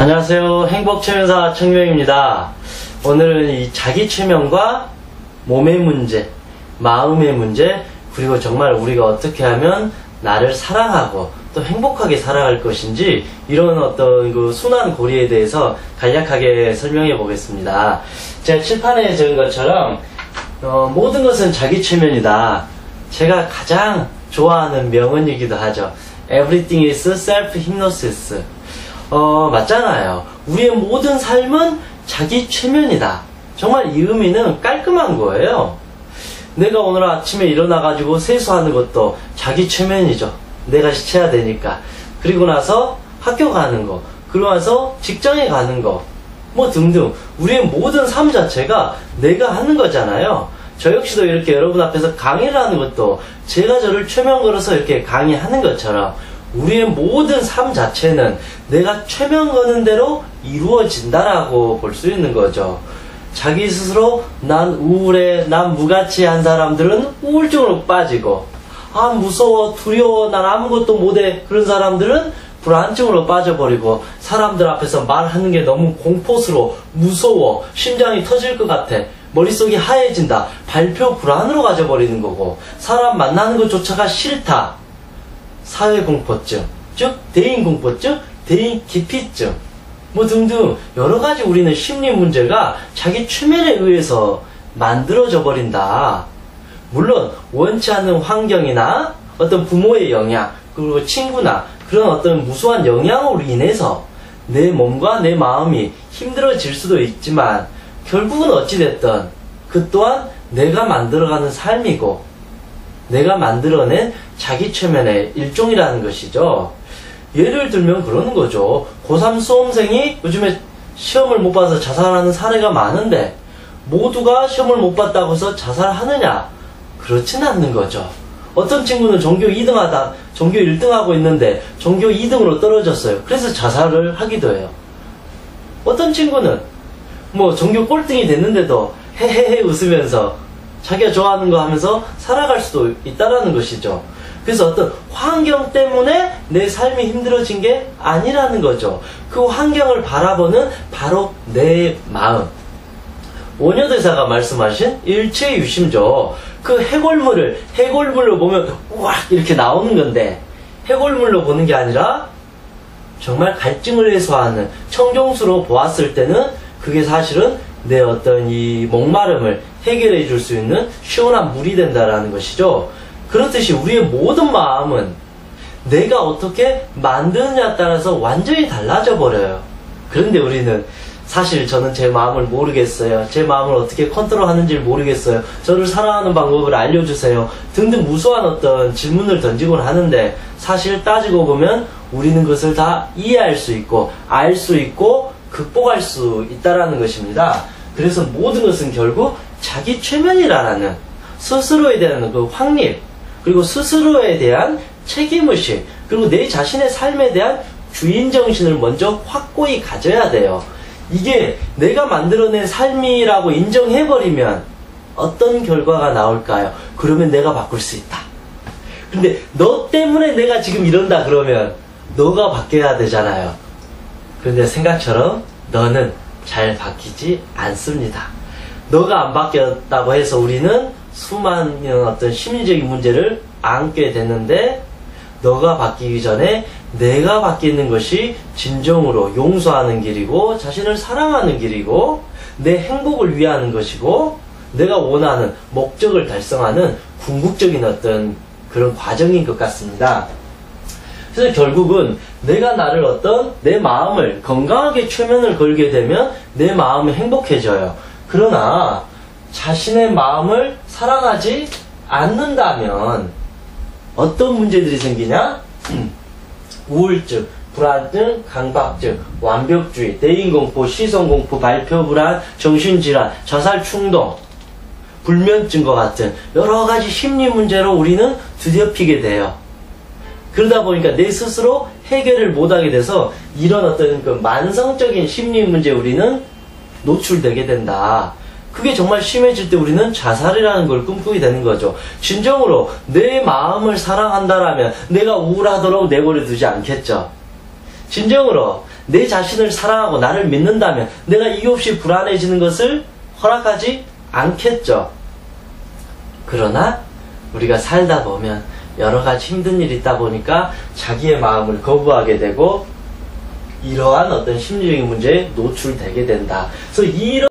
안녕하세요. 행복최면사 청명입니다. 오늘은 이 자기 최면과 몸의 문제, 마음의 문제, 그리고 정말 우리가 어떻게 하면 나를 사랑하고 또 행복하게 살아갈 것인지 이런 어떤 그 순환 고리에 대해서 간략하게 설명해 보겠습니다. 제가 칠판에 적은 것처럼 모든 것은 자기 최면이다. 제가 가장 좋아하는 명언이기도 하죠. Everything is self-hypnosis. 맞잖아요. 우리의 모든 삶은 자기 최면이다. 정말 이 의미는 깔끔한 거예요. 내가 오늘 아침에 일어나가지고 세수하는 것도 자기 최면이죠. 내가 씻어야 되니까. 그리고 나서 학교 가는 거, 그러고 나서 직장에 가는 거, 뭐 등등. 우리의 모든 삶 자체가 내가 하는 거잖아요. 저 역시도 이렇게 여러분 앞에서 강의를 하는 것도 제가 저를 최면 걸어서 이렇게 강의하는 것처럼 우리의 모든 삶 자체는 내가 최면 거는 대로 이루어진다라고 볼 수 있는 거죠. 자기 스스로 난 우울해, 난 무가치한 사람들은 우울증으로 빠지고, 아 무서워, 두려워, 난 아무것도 못해, 그런 사람들은 불안증으로 빠져버리고, 사람들 앞에서 말하는 게 너무 공포스러워, 무서워, 심장이 터질 것 같아, 머릿속이 하얘진다, 발표 불안으로 가져버리는 거고, 사람 만나는 것조차가 싫다, 사회공포증, 즉 대인공포증, 대인기피증, 뭐 등등 여러가지 우리는 심리 문제가 자기 최면에 의해서 만들어져 버린다. 물론 원치 않는 환경이나 어떤 부모의 영향, 그리고 친구나 그런 어떤 무수한 영향으로 인해서 내 몸과 내 마음이 힘들어질 수도 있지만 결국은 어찌됐든 그 또한 내가 만들어가는 삶이고 내가 만들어낸 자기 최면의 일종이라는 것이죠. 예를 들면 그러는 거죠. 고3 수험생이 요즘에 시험을 못 봐서 자살하는 사례가 많은데 모두가 시험을 못 봤다고 해서 자살하느냐? 그렇진 않는 거죠. 어떤 친구는 전교 2등하다, 전교 1등하고 있는데 전교 2등으로 떨어졌어요. 그래서 자살을 하기도 해요. 어떤 친구는 뭐 전교 꼴등이 됐는데도 헤헤헤 웃으면서 자기가 좋아하는 거 하면서 살아갈 수도 있다라는 것이죠. 그래서 어떤 환경 때문에 내 삶이 힘들어진 게 아니라는 거죠. 그 환경을 바라보는 바로 내 마음. 원효대사가 말씀하신 일체유심죠. 그 해골물로 보면 우악 이렇게 나오는 건데 해골물로 보는 게 아니라 정말 갈증을 해소하는 청정수로 보았을 때는 그게 사실은 내 어떤 이 목마름을 해결해 줄 수 있는 시원한 물이 된다라는 것이죠. 그렇듯이 우리의 모든 마음은 내가 어떻게 만드느냐에 따라서 완전히 달라져 버려요. 그런데 우리는 사실 저는 제 마음을 모르겠어요. 제 마음을 어떻게 컨트롤하는지를 모르겠어요. 저를 사랑하는 방법을 알려주세요. 등등 무수한 어떤 질문을 던지곤 하는데 사실 따지고 보면 우리는 그것을 다 이해할 수 있고 알 수 있고 극복할 수 있다라는 것입니다. 그래서 모든 것은 결국 자기 최면이라는 스스로에 대한 그 확립, 그리고 스스로에 대한 책임의식, 그리고 내 자신의 삶에 대한 주인정신을 먼저 확고히 가져야 돼요. 이게 내가 만들어낸 삶이라고 인정해버리면 어떤 결과가 나올까요? 그러면 내가 바꿀 수 있다. 근데 너 때문에 내가 지금 이런다 그러면 너가 바뀌어야 되잖아요. 그런데 생각처럼 너는 잘 바뀌지 않습니다. 너가 안 바뀌었다고 해서 우리는 수많은 어떤 심리적인 문제를 안게 됐는데 너가 바뀌기 전에 내가 바뀌는 것이 진정으로 용서하는 길이고 자신을 사랑하는 길이고 내 행복을 위하는 것이고 내가 원하는 목적을 달성하는 궁극적인 어떤 그런 과정인 것 같습니다. 그래서 결국은 내가 나를 어떤 내 마음을 건강하게 최면을 걸게 되면 내 마음이 행복해져요. 그러나 자신의 마음을 사랑하지 않는다면 어떤 문제들이 생기냐? 우울증, 불안증, 강박증, 완벽주의, 대인공포, 시선공포, 발표불안, 정신질환, 자살충동, 불면증과 같은 여러가지 심리 문제로 우리는 뒤덮이게 돼요. 그러다 보니까 내 스스로 해결을 못하게 돼서 이런 어떤 그 만성적인 심리 문제에 우리는 노출되게 된다. 그게 정말 심해질 때 우리는 자살이라는 걸 꿈꾸게 되는 거죠. 진정으로 내 마음을 사랑한다라면 내가 우울하도록 내버려 두지 않겠죠. 진정으로 내 자신을 사랑하고 나를 믿는다면 내가 이유 없이 불안해지는 것을 허락하지 않겠죠. 그러나 우리가 살다 보면 여러 가지 힘든 일이 있다 보니까 자기의 마음을 거부하게 되고 이러한 어떤 심리적인 문제에 노출되게 된다. 그래서 이런